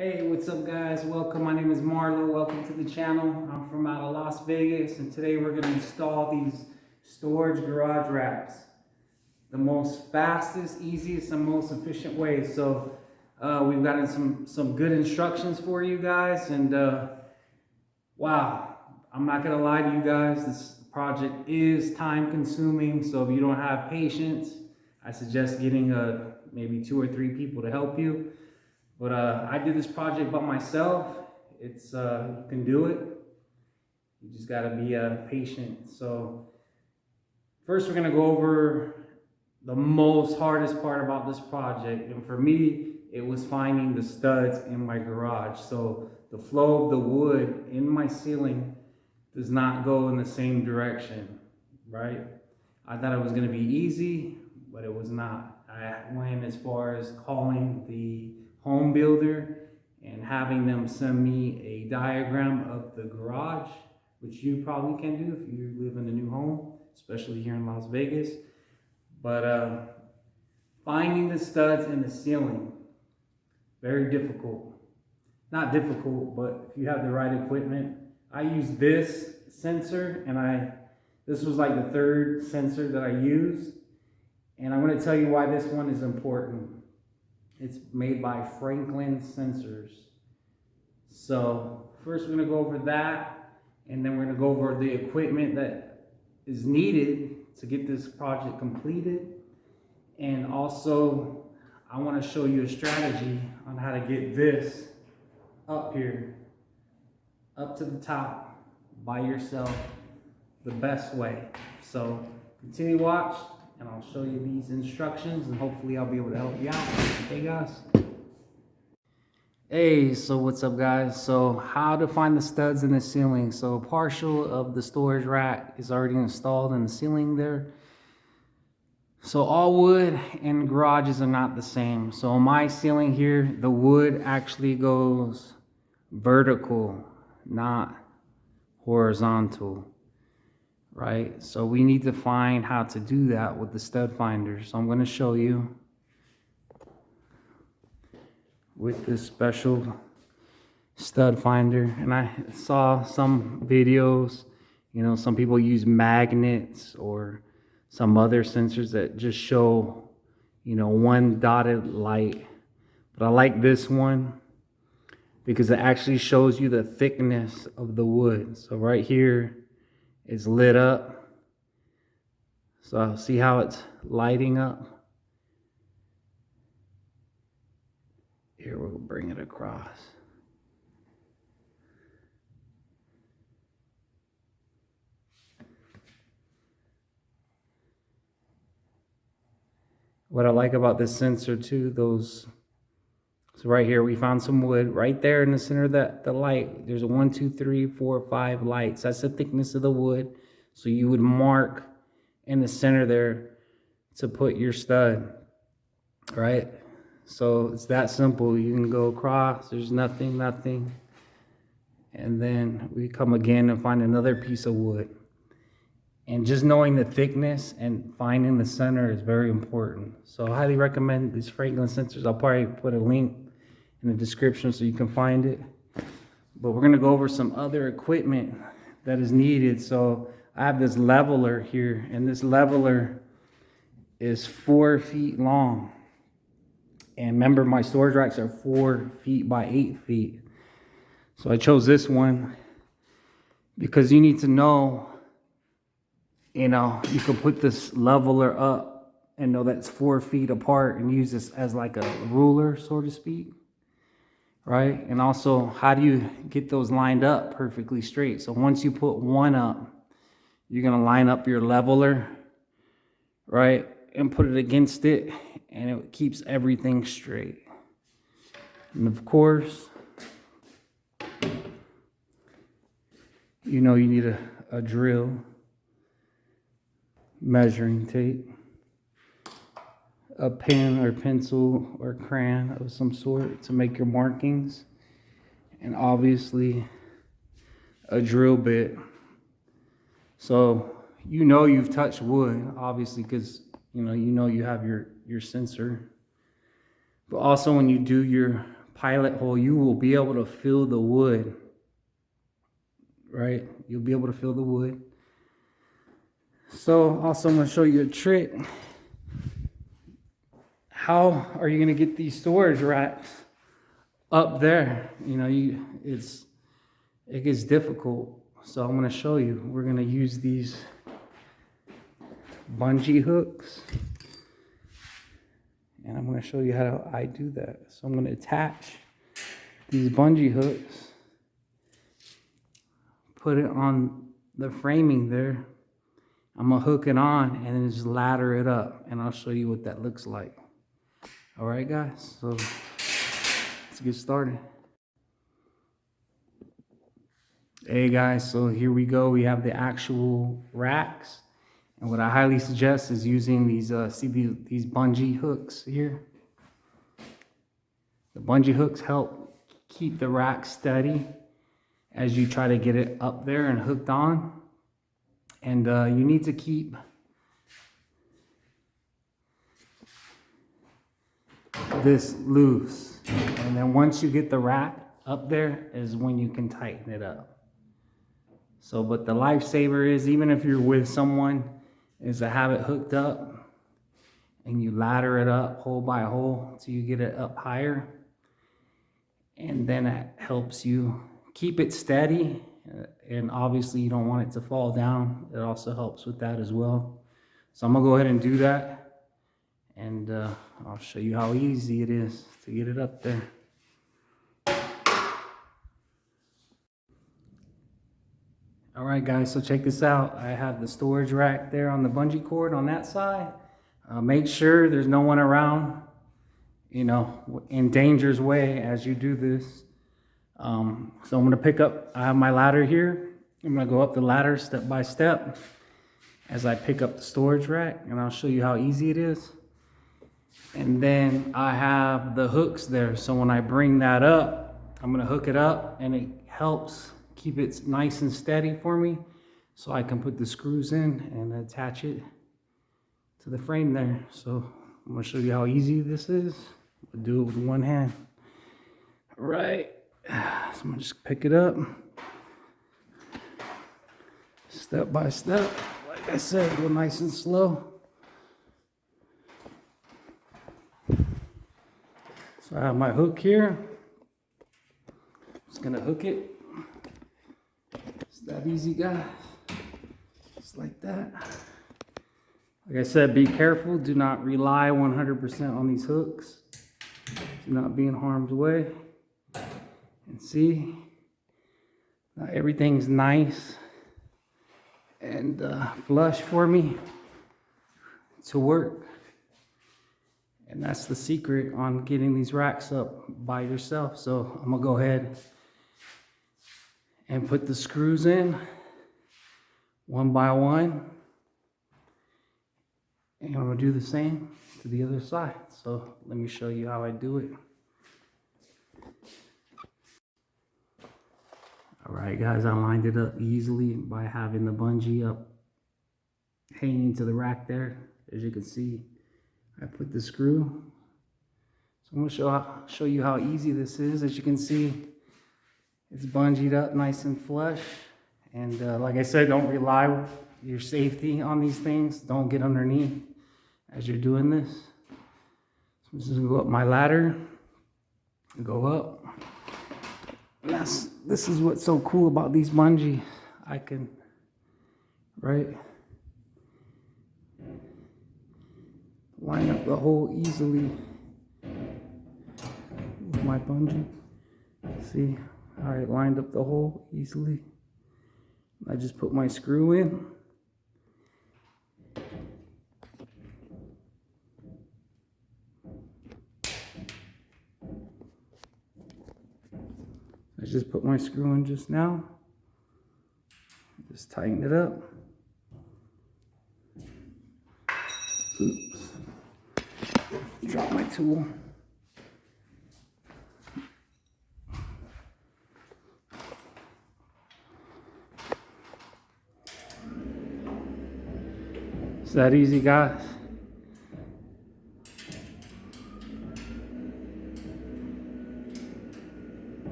Hey, what's up guys? Welcome. My name is Marlo. Welcome to the channel. I'm from out of Las Vegas, and today we're going to install these storage garage racks. The most fastest, easiest, and most efficient way. So we've gotten some good instructions for you guys, and wow, I'm not going to lie to you guys. This project is time consuming, so if you don't have patience, I suggest getting maybe 2 or 3 people to help you. But I did this project by myself. It's you can do it. You just gotta be patient. So first, we're gonna go over the most hardest part about this project, and for me, it was finding the studs in my garage. So the flow of the wood in my ceiling does not go in the same direction, right? I thought it was gonna be easy, but it was not. I went as far as calling the home builder and having them send me a diagram of the garage, which you probably can do if you live in a new home, especially here in Las Vegas. But finding the studs in the ceiling, very difficult. Not difficult, but if you have the right equipment. I use this sensor, and this was like the third sensor that I used. And I'm going to tell you why this one is important. It's made by Franklin Sensors. So first we're going to go over that, and then we're going to go over the equipment that is needed to get this project completed. And also I want to show you a strategy on how to get this up here, up to the top by yourself, the best way. So continue to watch, and I'll show you these instructions, and hopefully I'll be able to help you out. Hey guys. Hey, so what's up guys? So how to find the studs in the ceiling. So partial of the storage rack is already installed in the ceiling there. So all wood and garages are not the same. So on my ceiling here, the wood actually goes vertical, not horizontal. Right? So we need to find how to do that with the stud finder. So I'm going to show you with this special stud finder. And I saw some videos, some people use magnets or some other sensors that just show, one dotted light. But I like this one because it actually shows you the thickness of the wood. So right here, it's lit up. So see how it's lighting up? Here, we'll bring it across. What I like about this sensor too, so right here, we found some wood right there in the center of the light. There's a 1, 2, 3, 4, 5 lights. That's the thickness of the wood. So you would mark in the center there to put your stud, right? So it's that simple. You can go across, there's nothing. And then we come again and find another piece of wood. And just knowing the thickness and finding the center is very important. So I highly recommend these Franklin sensors. I'll probably put a link in the description so you can find it. But we're gonna go over some other equipment that is needed. So I have this leveler here, and this leveler is 4 feet long. And remember, my storage racks are 4 feet by 8 feet. So I chose this one because you need to know, you can put this leveler up and know that's 4 feet apart and use this as like a ruler, so to speak. Right? And also, how do you get those lined up perfectly straight? So once you put one up, you're going to line up your leveler, right? And put it against it, and it keeps everything straight. And of course, you need a drill, measuring tape, a pen or pencil or crayon of some sort to make your markings, and obviously a drill bit. So you've touched wood, obviously, because you have your sensor. But also when you do your pilot hole, you will be able to feel the wood, right? You'll be able to feel the wood. So also I'm going to show you a trick. How are you going to get these storage racks up there? You know, it gets difficult. So I'm going to show you. We're going to use these bungee hooks. And I'm going to show you how I do that. So I'm going to attach these bungee hooks, put it on the framing there. I'm going to hook it on and then just ladder it up. And I'll show you what that looks like. All right, guys. So let's get started. Hey, guys. So here we go. We have the actual racks. And what I highly suggest is using these, these bungee hooks here. The bungee hooks help keep the rack steady as you try to get it up there and hooked on. And you need to keep this loose. And then once you get the rack up there is when you can tighten it up. So, but the lifesaver is, even if you're with someone, is to have it hooked up and you ladder it up hole by hole till you get it up higher. And then it helps you keep it steady. And obviously you don't want it to fall down. It also helps with that as well. So I'm gonna go ahead and do that. And I'll show you how easy it is to get it up there. All right, guys, so check this out. I have the storage rack there on the bungee cord on that side. Make sure there's no one around, you know, in danger's way as you do this. So I'm gonna pick up, I have my ladder here. I'm gonna go up the ladder step by step as I pick up the storage rack, and I'll show you how easy it is. And then I have the hooks there. So when I bring that up, I'm gonna hook it up, and it helps keep it nice and steady for me, so I can put the screws in and attach it to the frame there. So I'm gonna show you how easy this is. I'll do it with one hand. All right, so I'm gonna just pick it up step by step. Like I said, go nice and slow. So I have my hook here. Just gonna hook it. It's that easy, guys. Just like that. Like I said, be careful. Do not rely 100% on these hooks. Do not be in harm's way. And see, now everything's nice and flush for me to work. And that's the secret on getting these racks up by yourself. So I'm gonna go ahead and put the screws in one by one. And I'm gonna do the same to the other side. So let me show you how I do it. All right, guys, I lined it up easily by having the bungee up hanging to the rack there. As you can see, I put the screw. So I'm gonna show you how easy this is. As you can see, it's bungeed up nice and flush. And like I said, don't rely on your safety on these things. Don't get underneath as you're doing this. So I'm just gonna go up my ladder, go up. And this is what's so cool about these bungee. I can, right, line up the hole easily with my bungee. See how I lined up the hole easily? I just put my screw in. I just put my screw in just now. Just tighten it up. Oops. Drop my tool. It's that easy, guys.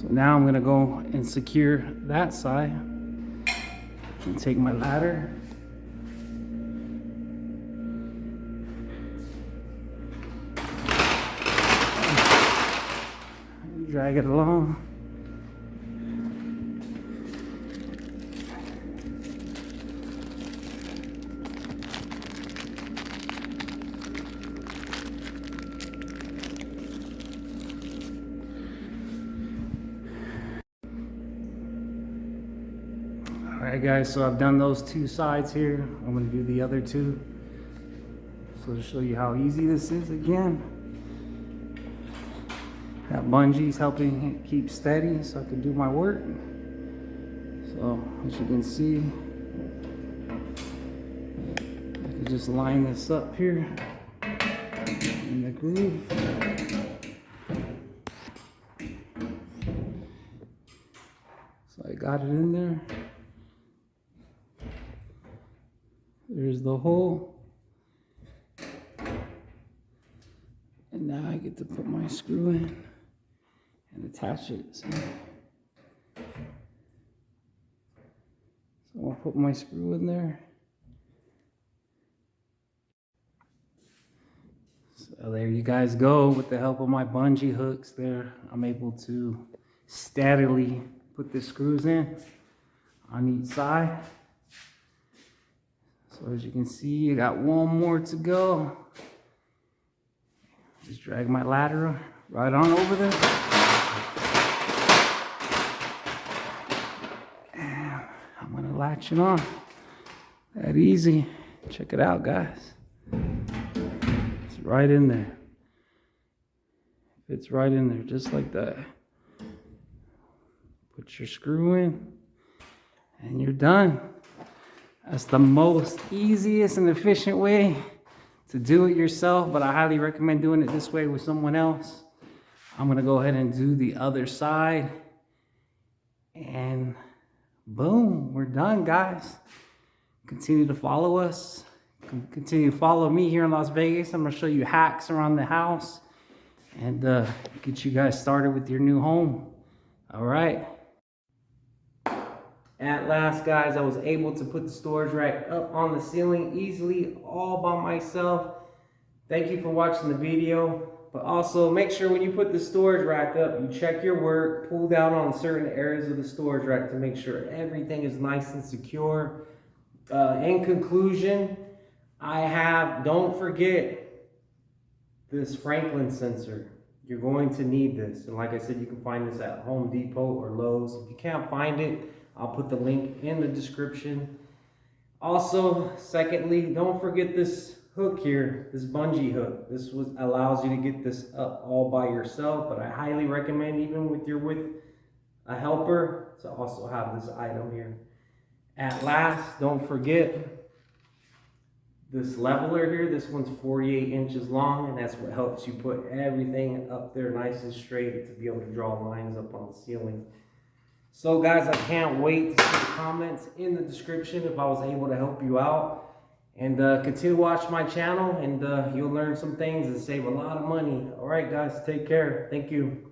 So now I'm gonna go and secure that side and take my ladder. And drag it along. Alright guys, so I've done those two sides here. I'm going to do the other two. So to show you how easy this is again. That bungee's helping it keep steady so I can do my work. So as you can see, I can just line this up here in the groove. So I got it in there. There's the hole. And now I get to put my screw in and attach it. So I'll put my screw in there. So there you guys go. With the help of my bungee hooks there, I'm able to steadily put the screws in on each side. So as you can see, I got one more to go. Just drag my ladder right on over there. And I'm gonna latch it on. That easy. Check it out, guys. It's right in there. It's right in there, just like that. Put your screw in, and you're done. That's the most easiest and efficient way to do it yourself, but I highly recommend doing it this way with someone else. I'm gonna go ahead and do the other side, and boom, we're done, guys. Continue to follow us. Continue to follow me here in Las Vegas. I'm gonna show you hacks around the house and get you guys started with your new home. All right. At last, guys, I was able to put the storage rack up on the ceiling easily, all by myself. Thank you for watching the video. But also, make sure when you put the storage rack up, you check your work, pull down on certain areas of the storage rack to make sure everything is nice and secure. In conclusion, don't forget this Franklin sensor. You're going to need this. And like I said, you can find this at Home Depot or Lowe's. If you can't find it, I'll put the link in the description. Also, secondly, don't forget this hook here, this bungee hook. This allows you to get this up all by yourself, but I highly recommend, even with a helper, to also have this item here. At last, don't forget this leveler here. This one's 48 inches long, and that's what helps you put everything up there nice and straight to be able to draw lines up on the ceiling. So guys, I can't wait to see the comments in the description if I was able to help you out. And continue to watch my channel, and you'll learn some things and save a lot of money. All right, guys, take care. Thank you.